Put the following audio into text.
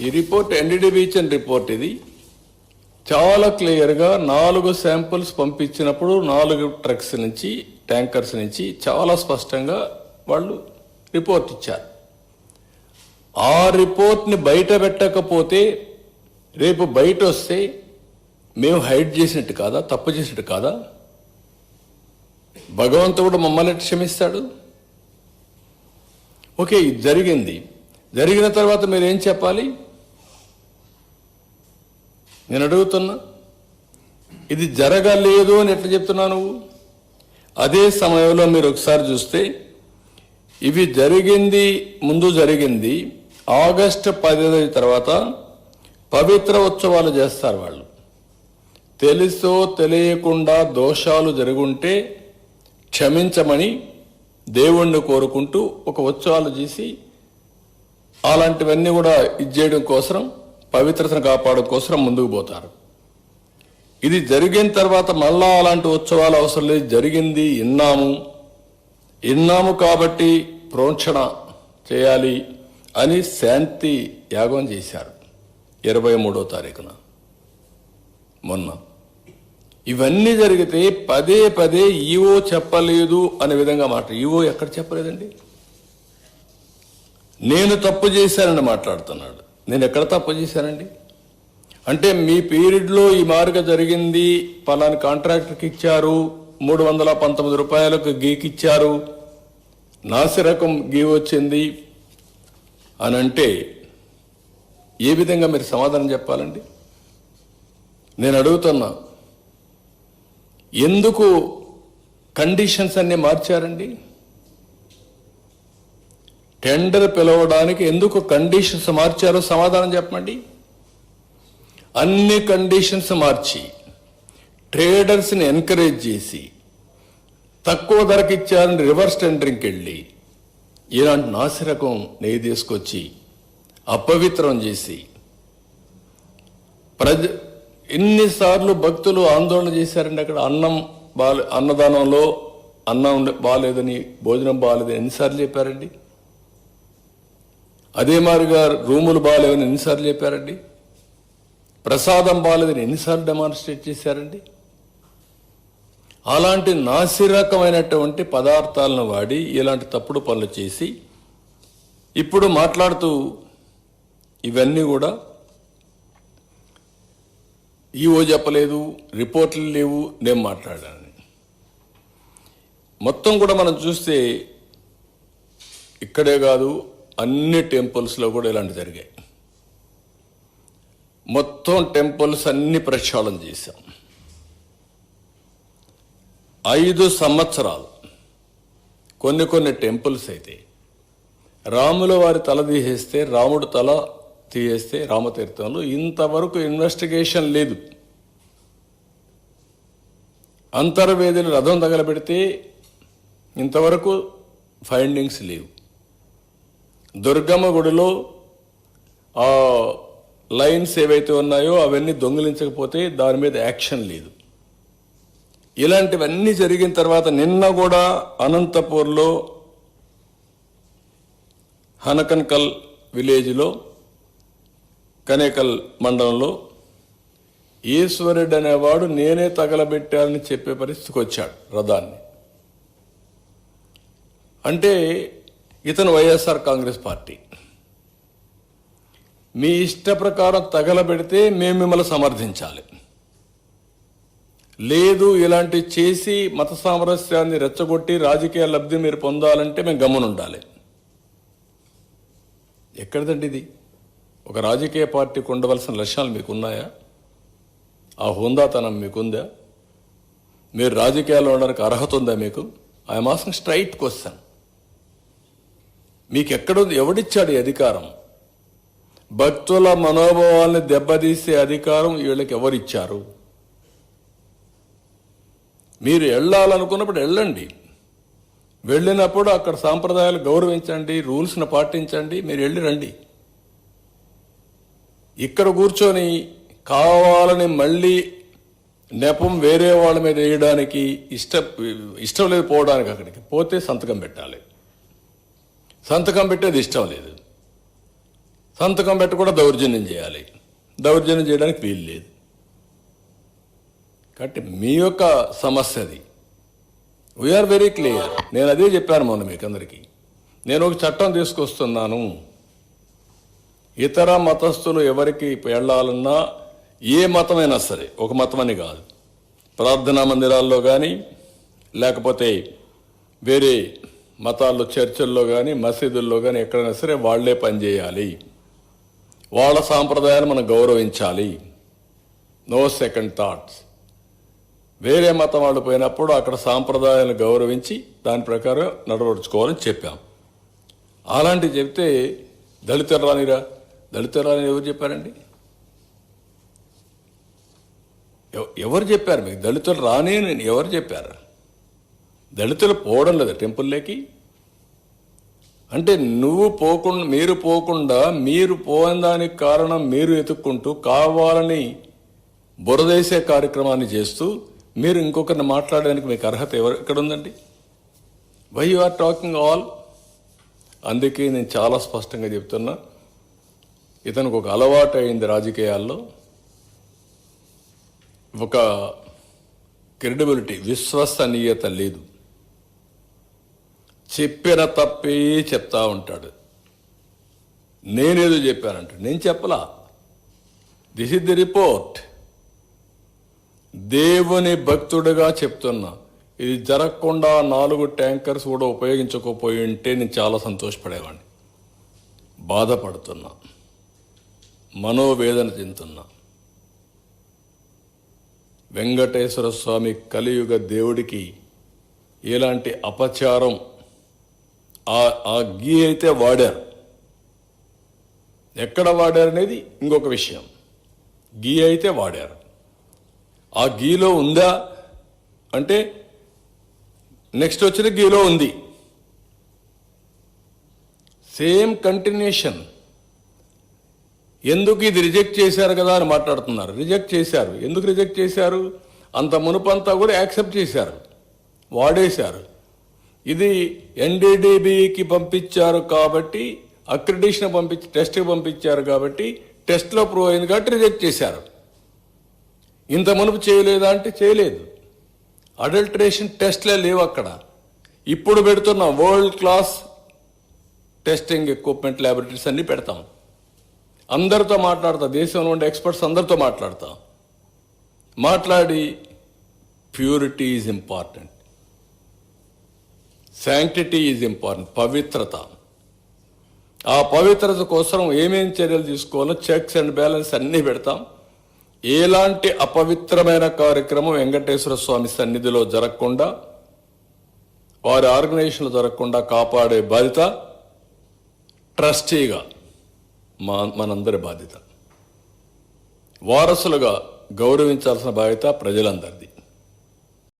ఈ report NDDB ఇచ్చిన report ఇది. చాలా క్లియర్గా 4 శాంపుల్స్ పంపించినప్పుడు 4 ట్రక్స్ నుంచి ట్యాంకర్స్ నుంచి చాలా స్పష్టంగా వాళ్ళు రిపోర్ట్ ఇచ్చారు. ఆ రిపోర్ట్ని బయట పెట్టకపోతే రేపు బయట వస్తే మేము హైడ్ చేసినట్టు కాదా, తప్పు చేసినట్టు కాదా? భగవంతుడు మమ్మల్ని క్షమిస్తాడు. ఓకే, ఇది జరిగింది. జరిగిన తర్వాత మీరు ఏం చెప్పాలి? నేను అడుగుతున్నా, ఇది జరగలేదు అని ఎట్లా చెప్తున్నావు నువ్వు? అదే సమయంలో మీరు ఒకసారి చూస్తే ఇవి జరిగింది, ముందు జరిగింది ఆగస్టు 15 తర్వాత పవిత్ర ఉత్సవాలు చేస్తారు వాళ్ళు. తెలుసో తెలియకుండా దోషాలు జరుగుంటే క్షమించమని దేవుణ్ణి కోరుకుంటూ ఒక ఉత్సవాలు చేసి అలాంటివన్నీ కూడా ఇచ్చేయడం కోసం, పవిత్రతను కాపాడడం కోసం ముందుకు పోతారు. ఇది జరిగిన తర్వాత మళ్ళా అలాంటి ఉత్సవాలు అవసరం లేదు, జరిగింది విన్నాము కాబట్టి ప్రోక్షణ చేయాలి అని శాంతి యాగం చేశారు 23వ తారీఖున మొన్న. ఇవన్నీ జరిగితే పదే పదే ఈవో చెప్పలేదు అనే విధంగా మాట. ఈవో ఎక్కడ చెప్పలేదండి? నేను తప్పు చేశానని మాట్లాడుతున్నాడు. నేను ఎక్కడ తప్పు చేశానండి? అంటే మీ పీరియడ్లో ఈ మార్గ జరిగింది, పలాని కాంట్రాక్టర్కి ఇచ్చారు, 319 రూపాయలకు గీకిచ్చారు, నాసిరకం గీ వచ్చింది అని అంటే ఏ విధంగా మీరు సమాధానం చెప్పాలండి? నేను అడుగుతున్నా, ఎందుకు కండిషన్స్ అన్నీ మార్చారండి? టెండర్ పిలవడానికి ఎందుకు కండిషన్స్ మార్చారో సమాధానం చెప్పండి. అన్ని కండిషన్స్ మార్చి ట్రేడర్స్ని ఎంకరేజ్ చేసి తక్కువ ధరకు ఇచ్చారని రివర్స్ టెండరింగ్కి వెళ్ళి ఇలాంటి నాసిరకం నెయ్యి తీసుకొచ్చి అపవిత్రం చేసి ఎన్నిసార్లు భక్తులు ఆందోళన చేశారండి. అక్కడ అన్నదానంలో అన్నం బాగాలేదని, భోజనం బాగాలేదని ఎన్నిసార్లు చెప్పారండి? అదే మాదిరిగా రూములు బాగాలేవని ఎన్నిసార్లు చెప్పారండి? ప్రసాదం బాగాలేదని ఎన్నిసార్లు డెమాన్స్ట్రేట్ చేశారండి? అలాంటి నాసిరకమైనటువంటి పదార్థాలను వాడి ఇలాంటి తప్పుడు పనులు చేసి ఇప్పుడు మాట్లాడుతూ ఇవన్నీ కూడా ఈవో చెప్పలేదు, రిపోర్ట్లు లేవు, నేను మాట్లాడాను. మొత్తం కూడా మనం చూస్తే ఇక్కడే కాదు, అన్ని టెంపుల్స్లో కూడా ఇలాంటి జరిగాయి. మొత్తం టెంపుల్స్ అన్ని ప్రక్షాళన చేశాం. 5 సంవత్సరాలు కొన్ని టెంపుల్స్ అయితే రాముల వారి తల తీసేస్తే, రాముడు తల తీసేస్తే రామతీర్థంలో ఇంతవరకు ఇన్వెస్టిగేషన్ లేదు. అంతర్వేదిని రథం తగలబెడితే ఇంతవరకు ఫైండింగ్స్ లేవు. దుర్గమ్మ గుడిలో ఆ లైన్స్ ఏవైతే ఉన్నాయో అవన్నీ దొంగిలించకపోతే దాని మీద యాక్షన్ లేదు. ఇలాంటివన్నీ జరిగిన తర్వాత నిన్న కూడా అనంతపూర్లో హనకన్కల్ విలేజ్లో కనేకల్ మండలంలో ఈశ్వరుడు అనేవాడు నేనే తగలబెట్టాలని చెప్పే పరిస్థితికి వచ్చాడు రథాన్ని. అంటే ఇతను వైఎస్ఆర్ కాంగ్రెస్ పార్టీ. మీ ఇష్ట ప్రకారం తగలబెడితే మేము మిమ్మల్ని సమర్థించాలి, లేదు ఇలాంటి చేసి మత సామరస్యాన్ని రెచ్చగొట్టి రాజకీయ లబ్ధి మీరు పొందాలంటే మేము గమ్మునుండాలి. ఎక్కడిదండి ఇది? ఒక రాజకీయ పార్టీకి ఉండవలసిన లక్ష్యాలు మీకున్నాయా? ఆ హోందాతనం మీకుందా? మీరు రాజకీయాల్లో ఉండడానికి అర్హత ఉందా మీకు? I'm asking straight question. మీకు ఎక్కడుంది? ఎవడిచ్చాడు ఈ అధికారం? భక్తుల మనోభావాల్ని దెబ్బతీసే అధికారం వీళ్ళకి ఎవరిచ్చారు? మీరు వెళ్ళాలనుకున్నప్పుడు వెళ్ళండి, వెళ్ళినప్పుడు అక్కడ సాంప్రదాయాలు గౌరవించండి, రూల్స్ని పాటించండి, మీరు వెళ్ళి రండి. ఇక్కడ కూర్చొని కావాలని మళ్ళీ నెపం వేరే వాళ్ళ మీద వేయడానికి ఇష్టం లేదు. పోవడానికి అక్కడికి పోతే సంతకం పెట్టాలి, సంతకం పెట్టేది ఇష్టం లేదు. సంతకం పెట్టి కూడా దౌర్జన్యం చేయాలి. దౌర్జన్యం చేయడానికి వీలు లేదు. కాబట్టి మీ యొక్క సమస్య అది. We are very clear. నేను అదే చెప్పాను మొన్న మీకు అందరికీ. నేను ఒక చట్టం తీసుకొస్తున్నాను. ఇతర మతస్థులు ఎవరికి వెళ్ళాలన్నా ఏ మతమైనా సరే, ఒక మతం అని కాదు, ప్రార్థనా మందిరాల్లో కానీ లేకపోతే వేరే మతాల్లో చర్చిల్లో కానీ మసీదుల్లో కానీ ఎక్కడైనా సరే వాళ్లే పనిచేయాలి. వాళ్ళ సాంప్రదాయాలు మనం గౌరవించాలి. No second thoughts. వేరే మతం వాళ్ళు పోయినప్పుడు అక్కడ సాంప్రదాయాలను గౌరవించి దాని ప్రకారం నడవడుచుకోవాలని చెప్పాం. అలాంటివి చెప్తే దళితులు రానిరా, దళితులు రాని ఎవరు చెప్పారండి? ఎవరు చెప్పారు మీకు దళితులు రాని అని? ఎవరు చెప్పారు? దళితులు పోవడం లేదా టెంపుల్లోకి? అంటే మీరు పోకుండా మీరు పోయిన దానికి కారణం మీరు ఎత్తుక్కుంటూ కావాలని బురదేసే కార్యక్రమాన్ని చేస్తూ మీరు ఇంకొకరిని మాట్లాడడానికి మీకు అర్హత ఎక్కడ ఉందండి? Why you are talking all? అందుకే నేను చాలా స్పష్టంగా చెప్తున్నా, ఇతనికి ఒక అలవాటు అయింది రాజకీయాల్లో. ఒక క్రెడిబిలిటీ, విశ్వసనీయత లేదు. చెప్పిన తప్పే చెప్తా ఉంటాడు. నేనేదో చెప్పానంటాడు. నేను చెప్పలా. This is the report. దేవుని భక్తుడిగా చెప్తున్నా. ఇది జరగకుండా 4 ట్యాంకర్స్ కూడా ఉపయోగించకపోయి ఉంటే నేను చాలా సంతోషపడేవాడిని. బాధపడుతున్నా, మనోవేదన చెందుతున్నా. వెంకటేశ్వర స్వామి కలియుగ దేవుడికి ఎలాంటి అపచారం ఆ గీ అయితే వాడారు. ఎక్కడ వాడారు అనేది ఇంకొక విషయం. గీ అయితే వాడారు. ఆ గీలో ఉందా అంటే నెక్స్ట్ వచ్చిన గీలో ఉంది. Same continuation. ఎందుకు ఇది రిజెక్ట్ చేశారు కదా అని మాట్లాడుతున్నారు. రిజెక్ట్ చేశారు. ఎందుకు రిజెక్ట్ చేశారు? అంత మునుపంతా కూడా యాక్సెప్ట్ చేశారు, వాడేశారు. ఇది ఎన్డీడీబీకి పంపించారు కాబట్టి, అక్రిడిషన్ పంపించి టెస్ట్కి పంపించారు కాబట్టి, టెస్ట్లో ప్రూవ్ అయింది కాబట్టి రిజెక్ట్ చేశారు. ఇంత మునుపు చేయలేదా అంటే చేయలేదు. అడల్టరేషన్ టెస్ట్లే లేవు అక్కడ. ఇప్పుడు పెడుతున్న world class testing equipment laboratories అన్నీ పెడతాం. అందరితో మాట్లాడతాం. దేశంలో ఉండే ఎక్స్పర్ట్స్ అందరితో మాట్లాడతాం. మాట్లాడి purity is important, sanctity is important, పవిత్రత. ఆ పవిత్రత కోసం ఏమేం చర్యలు తీసుకోవాలో చెక్స్ అండ్ బ్యాలెన్స్ అన్నీ పెడతాం. ఎలాంటి అపవిత్రమైన కార్యక్రమం వెంకటేశ్వర స్వామి సన్నిధిలో జరగకుండా, వారి ఆర్గనైజేషన్లో జరగకుండా కాపాడే బాధ్యత ట్రస్టీగా మనందరి బాధ్యత. వారసులుగా గౌరవించాల్సిన బాధ్యత ప్రజలందరిది.